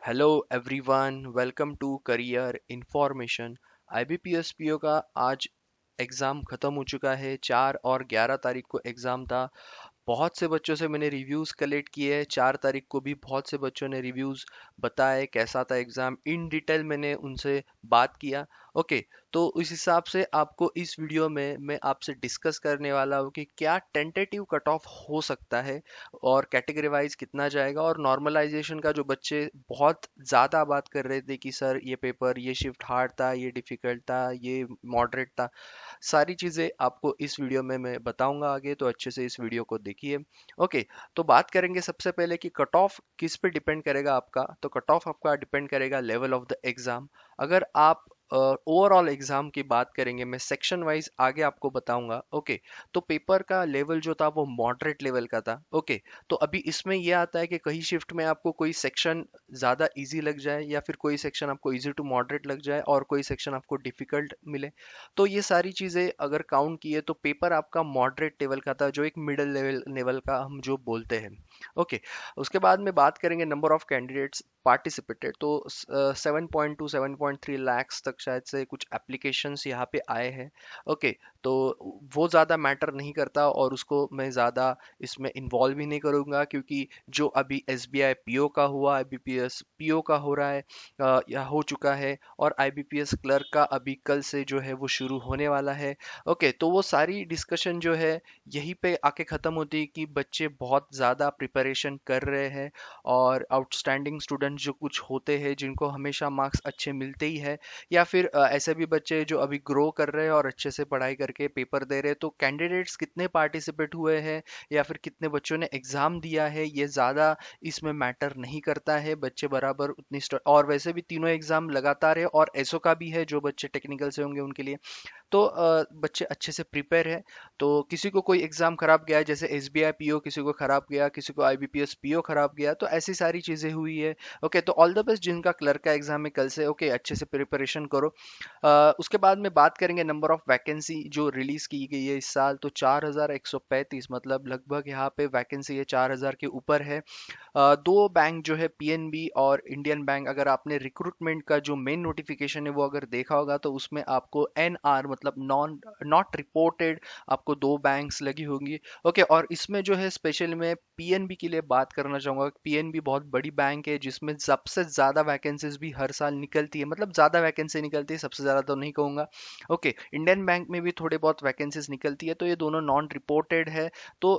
Hello everyone, welcome to career information. IBPS PO का आज exam ख़त्म हो चुका है। 4 और 11 तारीख को एग्ज़ाम था। बहुत से बच्चों से मैंने रिव्यूज़ कलेक्ट किए हैं। 4 तारीख को भी बहुत से बच्चों ने रिव्यूज़ बताए कैसा था एग्ज़ाम। इन डिटेल मैंने उनसे बात किया। ओके, तो उस हिसाब से आपको इस वीडियो में मैं आपसे डिस्कस करने वाला हूँ कि क्या टेंटेटिव कट ऑफ हो सकता है और कैटेगरी वाइज कितना जाएगा, और नॉर्मलाइजेशन का जो बच्चे बहुत ज़्यादा बात कर रहे थे कि सर ये पेपर, ये शिफ्ट हार्ड था, ये डिफ़िकल्ट था, ये मॉडरेट था। सारी चीज़ें आपको इस वीडियो में मैं बताऊंगा आगे, तो अच्छे से इस वीडियो को देखिए। ओके, तो बात करेंगे सबसे पहले कि कट ऑफ किस पे डिपेंड करेगा आपका। तो कट ऑफ आपका डिपेंड करेगा लेवल ऑफ द एग्ज़ाम। अगर आप ओवरऑल एग्ज़ाम की बात करेंगे, मैं सेक्शन वाइज आगे आपको बताऊंगा। ओके, तो पेपर का लेवल जो था वो मॉडरेट लेवल का था। ओके, तो अभी इसमें यह आता है कि कहीं शिफ्ट में आपको कोई सेक्शन ज़्यादा इजी लग जाए, या फिर कोई सेक्शन आपको इजी टू मॉडरेट लग जाए, और कोई सेक्शन आपको डिफ़िकल्ट मिले। तो ये सारी चीज़ें अगर काउंट किए तो पेपर आपका मॉडरेट लेवल का था, जो एक मिडिल लेवल लेवल का हम जो बोलते हैं। ओके, उसके बाद में बात करेंगे नंबर ऑफ कैंडिडेट्स पार्टिसिपेटेड। तो 7.2 7.3 लैक्स तक शायद से कुछ एप्लीकेशंस यहाँ पे आए हैं। ओके, तो वो ज़्यादा मैटर नहीं करता, और उसको मैं ज़्यादा इसमें इन्वॉल्व भी नहीं करूँगा, क्योंकि जो अभी एसबीआई पीओ का हुआ, आईबीपीएस पीओ का हो रहा है या हो चुका है, और आईबीपीएस क्लर्क का अभी कल से जो है वो शुरू होने वाला है। ओके, तो वो सारी डिस्कशन जो है यहीं पे आके ख़त्म होती है कि बच्चे बहुत ज़्यादा प्रिपरेशन कर रहे हैं, और आउटस्टैंडिंग स्टूडेंट जो कुछ होते हैं जिनको हमेशा मार्क्स अच्छे मिलते ही है, या फिर ऐसे भी बच्चे जो अभी ग्रो कर रहे हैं और अच्छे से पढ़ाई करके पेपर दे रहे हैं। तो कैंडिडेट्स कितने पार्टिसिपेट हुए हैं या फिर कितने बच्चों ने एग्ज़ाम दिया है, ये ज़्यादा इसमें मैटर नहीं करता है। बच्चे बराबर उतनी और वैसे भी तीनों एग्ज़ाम लगातार है, और एसओ का भी है जो बच्चे टेक्निकल से होंगे उनके लिए। तो बच्चे अच्छे से प्रिपेयर है। तो किसी को कोई एग्जाम खराब गया है, जैसे एसबीआई पीओ किसी को खराब गया, किसी को आईबीपीएस पीओ खराब गया, तो ऐसी सारी चीजें हुई है। ओके, तो ऑल द बेस्ट जिनका क्लर्क का एग्जाम है कल से। ओके, अच्छे से प्रिपरेशन करो। उसके बाद में बात करेंगे नंबर ऑफ वैकेंसी जो रिलीज की गई है इस साल। तो 4135, मतलब लगभग यहाँ पे वैकेंसी है 4000 के ऊपर है। दो बैंक जो है पीएनबी और इंडियन बैंक, अगर आपने रिक्रूटमेंट का जो मेन नोटिफिकेशन है वो अगर देखा होगा, तो उसमें आपको एनआर मतलब नॉट रिपोर्टेड आपको दो बैंक्स लगी होंगी। ओके, और इसमें जो है स्पेशली मैं पीएनबी के लिए बात करना चाहूंगा। पीएनबी बहुत बड़ी बैंक है जिसमें सबसे ज्यादा वैकेंसीज भी हर साल निकलती है, मतलब ज्यादा वैकेंसी निकलती है, सबसे ज्यादा तो नहीं कहूंगा। ओके, इंडियन बैंक में भी थोड़े बहुत वैकेंसीज निकलती है, तो ये दोनों नॉन रिपोर्टेड है। तो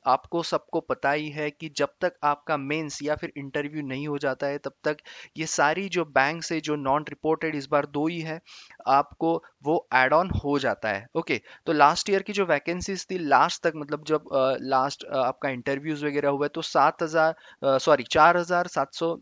आपको सबको पता ही है कि जब तक आपका मेंस या फिर इंटरव्यू नहीं हो जाता है, तब तक ये सारी जो बैंक्स है जो नॉन रिपोर्टेड, इस बार दो ही है, आपको वो एड ऑन हो जाता है। ओके, तो लास्ट ईयर की जो वैकेंसीज थी लास्ट तक, मतलब जब लास्ट आपका इंटरव्यूज वगैरह हुए, तो 7,000 सॉरी 4,700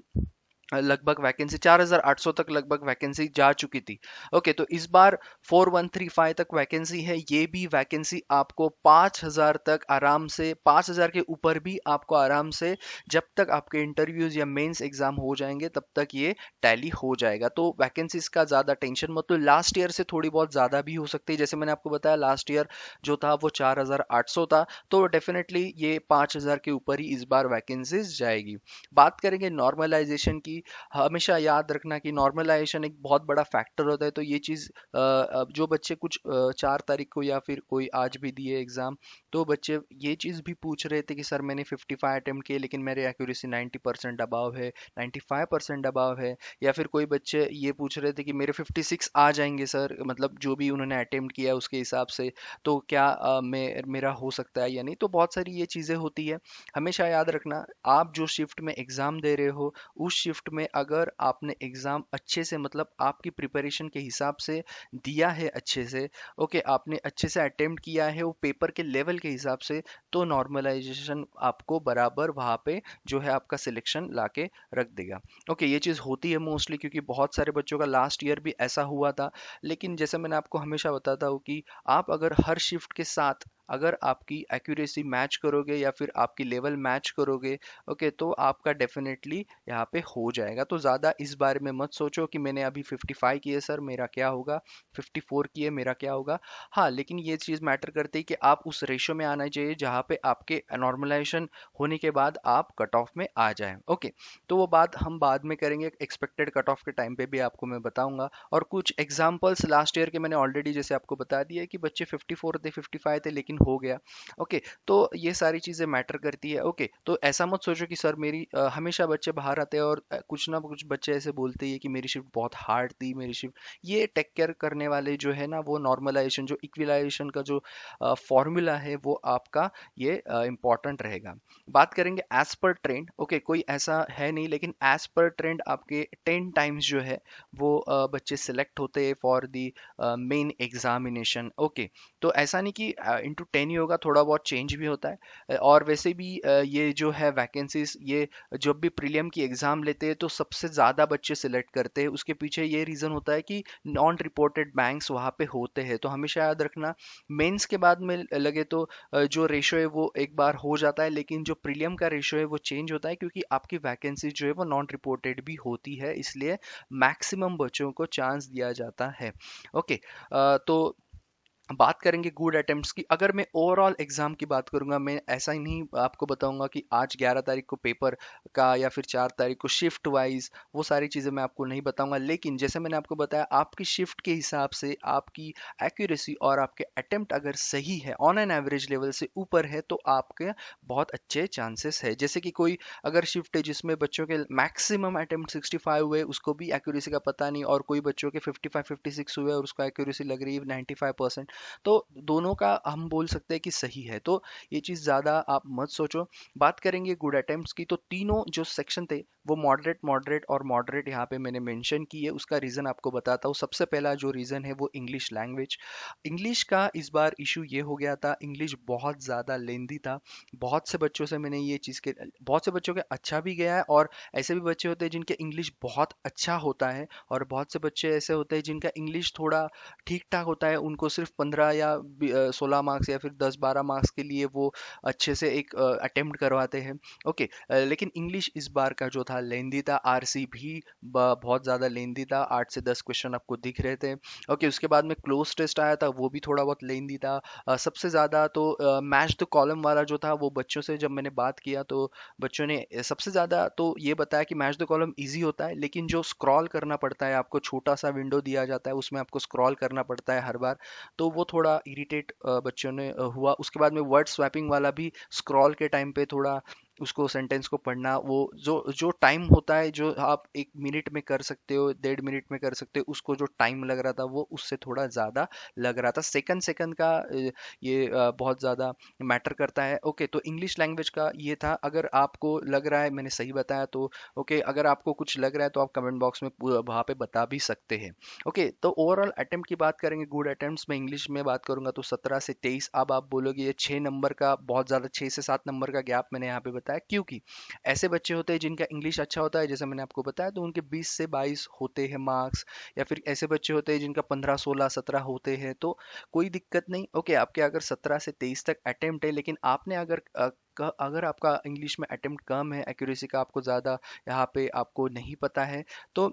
लगभग वैकेंसी, 4,800 तक लगभग वैकेंसी जा चुकी थी। ओके, तो इस बार 4135 तक वैकेंसी है। ये भी वैकेंसी आपको 5,000 तक आराम से, 5,000 के ऊपर भी आपको आराम से, जब तक आपके इंटरव्यूज या मेंस एग्जाम हो जाएंगे तब तक ये टैली हो जाएगा। तो वैकेंसीज का ज़्यादा टेंशन मत लो। लास्ट ईयर से थोड़ी बहुत ज़्यादा भी हो सकती है, जैसे मैंने आपको बताया लास्ट ईयर जो था वो 4,800 था, तो डेफिनेटली ये 5,000 के ऊपर ही इस बार वैकेंसीज जाएगी। बात करेंगे नॉर्मलाइजेशन की। हमेशा याद रखना कि नॉर्मलाइजेशन एक बहुत बड़ा फैक्टर होता है। तो ये चीज़ जो बच्चे कुछ 4 तारीख को या फिर कोई आज भी दिए एग्ज़ाम, तो बच्चे ये चीज़ भी पूछ रहे थे कि सर मैंने 55 अटेम्प्ट किए लेकिन मेरी एक्यूरेसी 90% अबाव है, 95% अबाव है। या फिर कोई बच्चे ये पूछ रहे थे कि मेरे 56 आ जाएंगे सर, मतलब जो भी उन्होंने अटेम्प्ट किया उसके हिसाब से, तो क्या मेरा हो सकता है या नहीं। तो बहुत सारी ये चीज़ें होती है। हमेशा याद रखना, आप जो शिफ्ट में एग्ज़ाम दे रहे हो, उस शिफ्ट में अगर आपने एग्ज़ाम अच्छे से, मतलब आपकी प्रिपरेशन के हिसाब से दिया है अच्छे से, ओके, आपने अच्छे से अटेम्प्ट किया है वो पेपर के लेवल के हिसाब से, तो नॉर्मलाइजेशन आपको बराबर वहाँ पे जो है आपका सिलेक्शन लाके रख देगा। ओके, ये चीज़ होती है मोस्टली, क्योंकि बहुत सारे बच्चों का लास्ट ईयर भी ऐसा हुआ था। लेकिन जैसे मैंने आपको हमेशा बताता हूँ कि आप अगर हर शिफ्ट के साथ अगर आपकी एक्यूरेसी मैच करोगे या फिर आपकी लेवल मैच करोगे, ओके, तो आपका डेफिनेटली यहाँ पे हो जाएगा। तो ज़्यादा इस बारे में मत सोचो कि मैंने अभी 55 किए सर मेरा क्या होगा, 54 किए मेरा क्या होगा। हाँ, लेकिन ये चीज़ मैटर करती है कि आप उस रेशो में आना चाहिए जहाँ पे आपके नॉर्मलाइजेशन होने के बाद आप कट ऑफ में आ जाएं। ओके, तो वो बात हम बाद में करेंगे, एक्सपेक्टेड कट ऑफ के टाइम पे भी आपको मैं बताऊंगा। और कुछ एग्जांपल्स लास्ट ईयर के मैंने ऑलरेडी जैसे आपको बता दिया कि बच्चे 54 थे, 55 थे, लेकिन हो गया। ओके, तो ये सारी चीज़ें मैटर करती है। ओके, तो ऐसा मत सोचो कि सर मेरी हमेशा बच्चे बाहर आते हैं और कुछ ना कुछ बच्चे ऐसे बोलते हैं कि मेरी शिफ्ट बहुत हार्ड थी, मेरी शिफ्ट। ये टेक केयर करने वाले जो है ना, वो नॉर्मलाइजेशन जो इक्विलाइजेशन का जो फॉर्मूला है वो आपका ये इम्पॉर्टेंट रहेगा। बात करेंगे एज पर ट्रेंड। ओके, कोई ऐसा है नहीं, लेकिन एज पर ट्रेंड आपके 10 टाइम्स जो है वो बच्चे सिलेक्ट होते हैं for the main examination. Okay, तो ऐसा नहीं कि इंटू 10 ही होगा, थोड़ा बहुत चेंज भी होता है। और वैसे भी ये जो है वैकेंसीज, ये जब भी प्रीलियम की एग्जाम लेते हैं तो सबसे ज़्यादा बच्चे सिलेक्ट करते हैं। उसके पीछे ये रीज़न होता है कि नॉन रिपोर्टेड बैंक्स वहाँ पे होते हैं। तो हमेशा याद रखना, मेंस के बाद में लगे तो जो रेशो है वो एक बार हो जाता है, लेकिन जो प्रीलियम का रेशो है वो चेंज होता है, क्योंकि आपकी वैकेंसी जो है वो नॉन रिपोर्टेड भी होती है, इसलिए मैक्सिमम बच्चों को चांस दिया जाता है। ओके, तो बात करेंगे गुड अटेम्प्ट्स की। अगर मैं ओवरऑल एग्जाम की बात करूंगा, मैं ऐसा ही नहीं आपको बताऊंगा कि आज 11 तारीख को पेपर का या फिर 4 तारीख को शिफ्ट वाइज, वो सारी चीज़ें मैं आपको नहीं बताऊंगा। लेकिन जैसे मैंने आपको बताया, आपकी शिफ्ट के हिसाब से आपकी एक्यूरेसी और आपके अटेम्प्ट अगर सही है, ऑन एन एवरेज लेवल से ऊपर है, तो आपके बहुत अच्छे चांसेस है। जैसे कि कोई अगर शिफ्ट है जिसमें बच्चों के मैक्सिमम अटेम्प्ट 65 हुए, उसको भी एक्यूरेसी का पता नहीं, और कोई बच्चों के 55 56 हुए और उसको एक्यूरेसी लग रही है 95%, तो दोनों का हम बोल सकते हैं कि सही है। तो ये चीज़ ज़्यादा आप मत सोचो। बात करेंगे गुड अटेम्प्ट्स की, तो तीनों जो सेक्शन थे वो मॉडरेट, मॉडरेट और मॉडरेट यहाँ पे मैंने मेंशन की है। उसका रीज़न आपको बताता हूँ। सबसे पहला जो रीज़न है वो इंग्लिश लैंग्वेज। इंग्लिश का इस बार इशू ये हो गया था, इंग्लिश बहुत ज़्यादा लेंदी था। बहुत से बच्चों से मैंने ये चीज़ के, बहुत से बच्चों के अच्छा भी गया है, और ऐसे भी बच्चे होते हैं जिनके इंग्लिश बहुत अच्छा होता है, और बहुत से बच्चे ऐसे होते हैं जिनका इंग्लिश थोड़ा ठीक ठाक होता है, उनको सिर्फ 15 या 16 मार्क्स या फिर 10-12 मार्क्स के लिए वो अच्छे से एक अटेम्प्ट करवाते हैं। ओके, लेकिन इंग्लिश इस बार का जो था लेंदी था। आरसी भी बहुत ज़्यादा लेंदी था, 8 से 10 क्वेश्चन आपको दिख रहे थे। ओके, उसके बाद में क्लोज टेस्ट आया था, वो भी थोड़ा बहुत लेंदी था। सबसे ज़्यादा तो मैच द कॉलम वाला जो था, वो बच्चों से जब मैंने बात किया तो बच्चों ने सबसे ज़्यादा तो ये बताया कि मैच द कॉलम इजी होता है, लेकिन जो स्क्रॉल करना पड़ता है, आपको छोटा सा विंडो दिया जाता है, उसमें आपको स्क्रॉल करना पड़ता है हर बार, तो वो थोड़ा इरिटेट बच्चों ने हुआ। उसके बाद में वर्ड स्वैपिंग वाला भी स्क्रॉल के टाइम पे थोड़ा उसको सेंटेंस को पढ़ना, वो जो जो टाइम होता है जो आप 1 मिनट में कर सकते हो, 1.5 मिनट में कर सकते हो, उसको जो टाइम लग रहा था वो उससे थोड़ा ज़्यादा लग रहा था। सेकंड सेकंड का ये बहुत ज़्यादा मैटर करता है। ओके, तो इंग्लिश लैंग्वेज का ये था। अगर आपको लग रहा है मैंने सही बताया तो ओके, अगर आपको कुछ लग रहा है तो आप कमेंट बॉक्स में वहाँ पे बता भी सकते हैं। ओके, तो ओवरऑल अटेम्प्ट की बात करेंगे, गुड अटेम्प्ट्स में इंग्लिश में बात करूंगा तो 17 से 23। अब आप बोलोगे ये 6 नंबर का बहुत ज़्यादा, 6 से 7 नंबर का गैप मैंने यहाँ पे बताया क्योंकि ऐसे बच्चे होते हैं जिनका इंग्लिश अच्छा होता है, जैसे मैंने आपको बताया, तो उनके 20 से 22 होते हैं मार्क्स। या फिर ऐसे बच्चे होते हैं जिनका 15 16 17 होते हैं, तो कोई दिक्कत नहीं। ओके, आपके अगर 17 से 23 तक अटेम्प्ट है, लेकिन आपने अगर अगर आपका इंग्लिश में अटेम्प्ट कम है, एक्यूरेसी का आपको ज़्यादा यहाँ पे आपको नहीं पता है, तो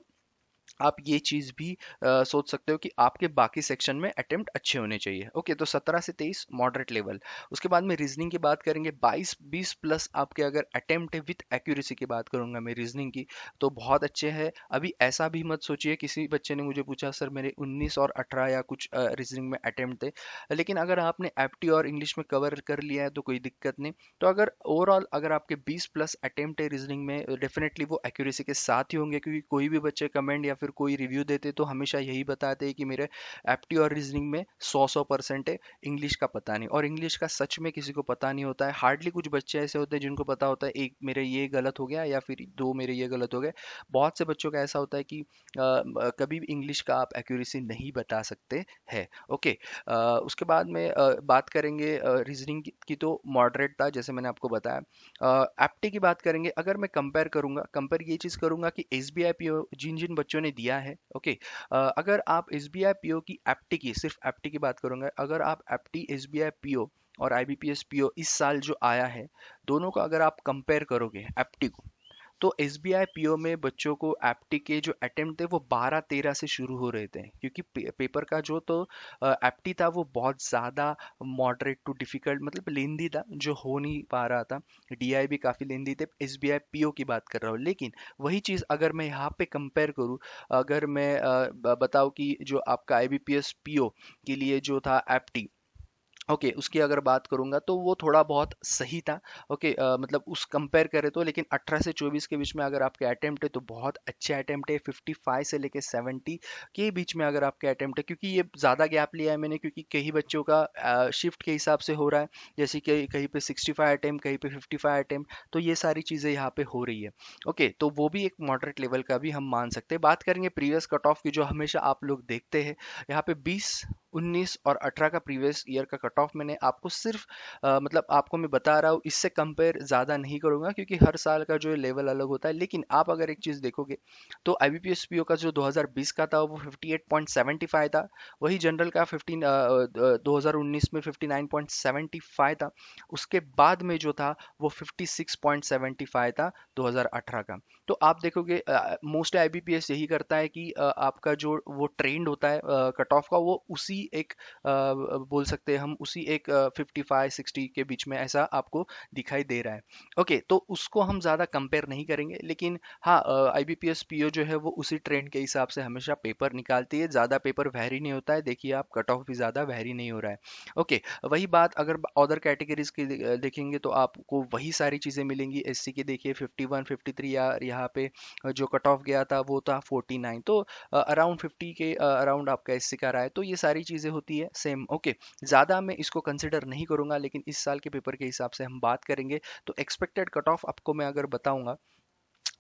आप ये चीज़ भी सोच सकते हो कि आपके बाकी सेक्शन में अटेम्प्ट अच्छे होने चाहिए। ओके, तो 17 से 23 मॉडरेट लेवल। उसके बाद में रीजनिंग की बात करेंगे, 22 20 प्लस आपके अगर अटेम्प्ट है विथ एक्यूरेसी की बात करूंगा मैं रीजनिंग की, तो बहुत अच्छे हैं। अभी ऐसा भी मत सोचिए, किसी बच्चे ने मुझे पूछा सर मेरे 19 और 18 या कुछ रीजनिंग में अटेम्प्ट थे, लेकिन अगर आपने एप्टी और इंग्लिश में कवर कर लिया है तो कोई दिक्कत नहीं। तो अगर ओवरऑल अगर आपके 20 प्लस अटेम्प्ट है रीजनिंग में, डेफिनेटली वो एक्यूरेसी के साथ ही होंगे, क्योंकि कोई भी बच्चे कमेंट या फिर कोई रिव्यू देते तो हमेशा यही बताते हैं कि मेरे एप्टी और रीजनिंग में 100% है, इंग्लिश का पता नहीं। और इंग्लिश का सच में किसी को पता नहीं होता है, हार्डली कुछ बच्चे ऐसे होते हैं जिनको पता होता है एक मेरे ये गलत हो गया या फिर दो मेरे ये गलत हो गए। बहुत से बच्चों का ऐसा होता है कि कभी भी इंग्लिश का आप एक्यूरेसी नहीं बता सकते हैं। ओके, उसके बाद में बात करेंगे रीजनिंग की, तो मॉडरेट था जैसे मैंने आपको बताया। एप्टी की बात करेंगे, अगर मैं कंपेयर करूंगा, कंपेयर ये चीज़ करूंगा कि S B I P O जिन जिन बच्चों ने दिया है, ओके, अगर आप S B I P O की एप्टी की, सिर्फ एप्टी की बात करूंगा, अगर आप एप्टी S B I P O और IBPS PO इस साल जो आया है, दोनों को अगर आप कंपेयर करोगे एप्टी को, तो SBI पीओ में बच्चों को एप्टी के जो अटेम्प्ट थे वो 12-13 से शुरू हो रहे थे, क्योंकि पेपर का जो तो एप्टी था वो बहुत ज़्यादा मॉडरेट टू डिफिकल्ट, मतलब लेंदी था, जो हो नहीं पा रहा था। डीआई भी काफ़ी लेंदी थे, SBI पीओ की बात कर रहा हूँ। लेकिन वही चीज़ अगर मैं यहाँ पे कंपेयर करूँ, अगर मैं बताऊँ कि जो आपका IBPS पीओ के लिए जो था एप्टी, ओके उसकी अगर बात करूंगा तो वो थोड़ा बहुत सही था। ओके मतलब उस कंपेयर करें तो, लेकिन 18 से 24 के बीच में अगर आपके अटेम्प्ट है तो बहुत अच्छे अटेम्प्ट है। 55 से लेके 70 के बीच में अगर आपके अटेम्प्ट है, क्योंकि ये ज़्यादा गैप लिया है मैंने, क्योंकि कई बच्चों का शिफ्ट के हिसाब से हो रहा है, जैसे कि कहीं पे 65 अटेम्प्ट, कहीं पे 55 अटेम्प्ट, तो ये सारी चीज़ें यहाँ पे हो रही है। ओके तो वो भी एक मॉडरेट लेवल का भी हम मान सकते हैं। बात करेंगे प्रीवियस कट ऑफ की, जो हमेशा आप लोग देखते हैं यहाँ पे 20, 19 और 18 का प्रीवियस ईयर का कट ऑफ मैंने आपको सिर्फ मतलब आपको मैं बता रहा हूँ, इससे कंपेयर ज़्यादा नहीं करूँगा क्योंकि हर साल का जो लेवल अलग होता है। लेकिन आप अगर एक चीज़ देखोगे तो IBPS पीओ का जो 2020 का था वो 58.75 था, वही जनरल का 2019 में 59.75 था, उसके बाद में जो था वो 56.75 था 2018 का। तो आप देखोगे मोस्ट IBPS यही करता है कि आपका जो वो ट्रेंड होता है कट ऑफ का, वो उसी एक बोल सकते हैं हम, उसी एक 55-60 के बीच में ऐसा आपको दिखाई दे रहा है। ओके तो उसको हम ज़्यादा कंपेयर नहीं करेंगे, लेकिन हाँ IBPS पीओ जो है वो उसी ट्रेंड के हिसाब से हमेशा पेपर निकालती है, ज़्यादा पेपर वैरी नहीं होता है। देखिए आप कट ऑफ भी ज़्यादा वैरी नहीं हो रहा है। ओके वही बात अगर अदर कैटेगरीज की देखेंगे तो आपको वही सारी चीज़ें मिलेंगी। SC की देखिए 51, 53, या यहाँ पे जो कट ऑफ गया था वो था 49, तो अराउंड 50 के अराउंड आपका SC का रहा है। तो ये सारी चीज़ें होती है सेम। ओके ज़्यादा मैं इसको कंसिडर नहीं करूंगा, लेकिन इस साल के पेपर के हिसाब से हम बात करेंगे तो एक्सपेक्टेड कट ऑफ आपको मैं अगर बताऊंगा,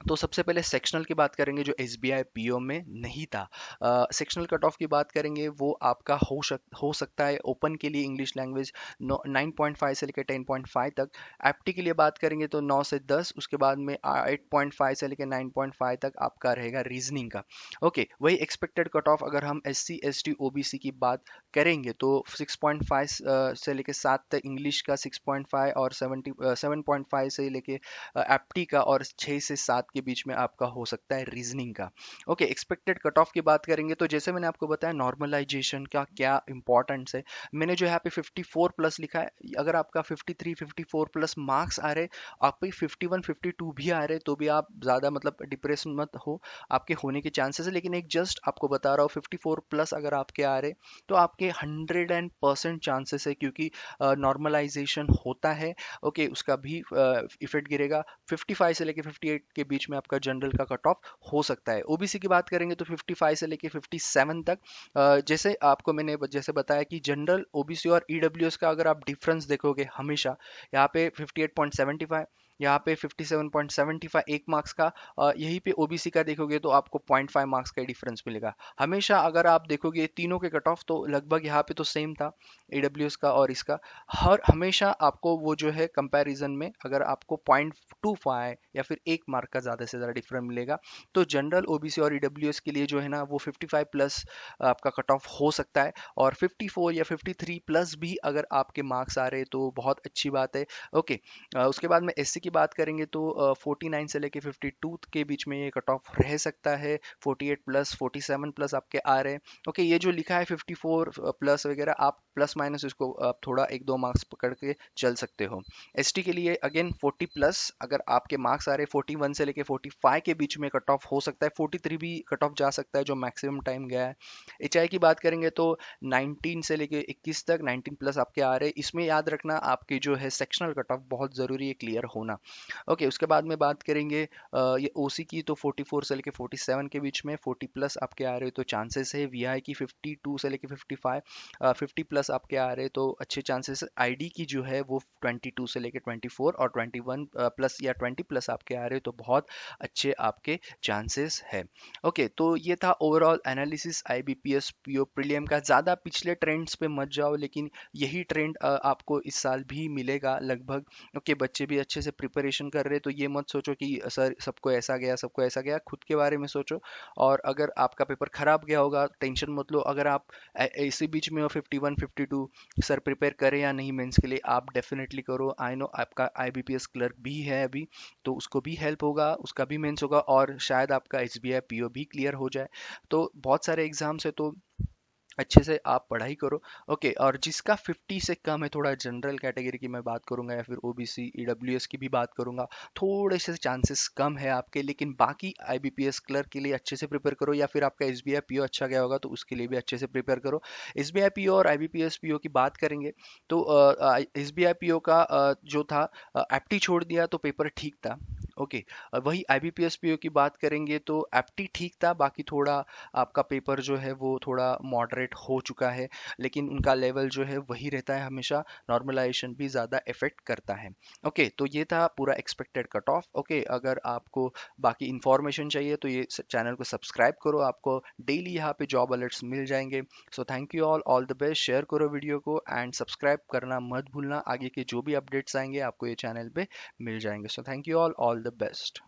तो सबसे पहले सेक्शनल की बात करेंगे जो SBI पीओ में नहीं था। सेक्शनल कट ऑफ की बात करेंगे वो आपका हो सकता है ओपन के लिए इंग्लिश लैंग्वेज 9.5 से लेकर 10.5 तक। एप्टी के लिए बात करेंगे तो 9 से 10, उसके बाद में 8.5 से लेकर 9.5 तक आपका रहेगा रीजनिंग का। ओके वही एक्सपेक्टेड कट ऑफ अगर हम SC ST OBC की बात करेंगे तो 6.5 से लेकर 7 तक इंग्लिश का, 6.5 और 7.5 से लेके एप्टी का, और 6 से 7 के बीच में आपका हो सकता है रीजनिंग का। ओके एक्सपेक्टेड कट ऑफ की बात करेंगे तो जैसे मैंने आपको बताया नॉर्मलाइजेशन का क्या इंपॉर्टेंस है, मैंने जो यहाँ पे 54 प्लस लिखा है, अगर आपका 53 54 प्लस मार्क्स आ रहे, आप पे 51 52 भी आ रहे, तो भी आप ज़्यादा मतलब डिप्रेशन मत हो, आपके होने के चांसेस है। लेकिन एक जस्ट आपको बता रहा हूँ 54 प्लस अगर आपके आ रहे तो आपके 100% चांसेस है, क्योंकि नॉर्मलाइजेशन होता है। ओके उसका भी इफेक्ट गिरेगा। 55 से लेके 58 के बीच में आपका जनरल का कट ऑफ हो सकता है। ओबीसी की बात करेंगे तो 55 से लेके 57 तक। जैसे आपको मैंने जैसे बताया कि जनरल, ओबीसी और ईडब्ल्यूएस का अगर आप डिफरेंस देखोगे हमेशा, यहाँ पे 58.75, यहाँ पे 57.75 एक मार्क्स का, यहीं पे ओबीसी का देखोगे तो आपको 0.5 मार्क्स का डिफरेंस मिलेगा हमेशा। अगर आप देखोगे तीनों के कट ऑफ तो लगभग यहाँ पे तो सेम था, ईडब्ल्यूएस का और इसका। हर हमेशा आपको वो जो है कंपैरिजन में अगर आपको 0.25 या फिर एक मार्क का ज़्यादा से ज़्यादा डिफरेंस मिलेगा, तो जनरल, ओबीसी और ईडब्ल्यूएस के लिए जो है ना वो 55 प्लस आपका कट ऑफ हो सकता है। और 54 या 53 प्लस भी अगर आपके मार्क्स आ रहे तो बहुत अच्छी बात है। ओके उसके बाद में एससी की बात करेंगे तो 49 से लेके 52 के बीच में ये कट ऑफ रह सकता है। 48 प्लस, 47 प्लस आपके आ रहे हैं। ओके ये जो लिखा है 54 प्लस वगैरह, आप प्लस माइनस इसको आप थोड़ा एक दो मार्क्स पकड़ के चल सकते हो। एसटी के लिए अगेन 40 प्लस अगर आपके मार्क्स आ रहे, 41 से लेके 45 के बीच में कट ऑफ हो सकता है। 43 भी कट ऑफ जा सकता है जो मैक्सिमम टाइम गया है। एचआई की बात करेंगे तो 19 से लेके 21 तक, 19 प्लस आपके आ रहे हैं। इसमें याद रखना आपके जो है सेक्शनल कट ऑफ बहुत ज़रूरी है क्लियर होना। ओके उसके बाद में बात करेंगे ये ओसी की, तो 44 से लेके 47 के बीच में 40 प्लस आपके आ रहे हो तो चांसेस है। वीआई की 52 से लेके 55, 50 प्लस आपके आ रहे तो अच्छे चांसेस। आईडी की जो है वो 22 से लेके 24 और 21 प्लस या 20 प्लस आपके आ रहे तो बहुत अच्छे आपके चांसेस है। ओके तो ये था overall analysis IBPS PO prelim का। ज़्यादा पिछले ट्रेंड्स पे मत जाओ, लेकिन यही ट्रेंड आपको इस साल भी मिलेगा लगभग। ओके बच्चे भी अच्छे से प्रिपरेशन कर रहे हैं तो ये मत सोचो कि सर सबको ऐसा गया सबको ऐसा गया, खुद के बारे में सोचो। और अगर आपका पेपर खराब गया होगा टेंशन मत लो, अगर आप इसी बीच में 51 52 सर प्रिपेयर करें या नहीं मेंस के लिए, आप डेफिनेटली करो। आई नो आपका आईबीपीएस क्लर्क भी है अभी, तो उसको भी हेल्प होगा, उसका भी मेंस होगा, और शायद आपका एसबीआई पीओ भी क्लियर हो जाए। तो बहुत सारे एग्जाम्स है, तो अच्छे से आप पढ़ाई करो। ओके, और जिसका 50 से कम है, थोड़ा जनरल कैटेगरी की मैं बात करूंगा या फिर ओबीसी ईडब्ल्यूएस की भी बात करूंगा, थोड़े से चांसेस कम है आपके, लेकिन बाकी आईबीपीएस क्लर्क के लिए अच्छे से प्रिपेयर करो, या फिर आपका एसबीआई पीओ अच्छा गया होगा तो उसके लिए भी अच्छे से प्रिपेयर करो। एसबीआई पीओ और आईबीपीएस पीओ की बात करेंगे तो एसबीआई पीओ का जो था, एप्टी छोड़ दिया तो पेपर ठीक था। ओके, वही आईबीपीएस पीओ की बात करेंगे तो एप्टी ठीक था, बाकी थोड़ा आपका पेपर जो है वो थोड़ा मॉडरेट हो चुका है, लेकिन उनका लेवल जो है वही रहता है हमेशा, नॉर्मलाइजेशन भी ज़्यादा इफेक्ट करता है। ओके, तो ये था पूरा एक्सपेक्टेड कट ऑफ। ओके, अगर आपको बाकी इंफॉर्मेशन चाहिए तो ये चैनल को सब्सक्राइब करो, आपको डेली यहाँ पे जॉब अलर्ट्स मिल जाएंगे। So thank you all the best, share करो वीडियो को एंड सब्सक्राइब करना मत भूलना, आगे के जो भी अपडेट्स आएंगे आपको ये चैनल पे मिल जाएंगे। So thank you all the best.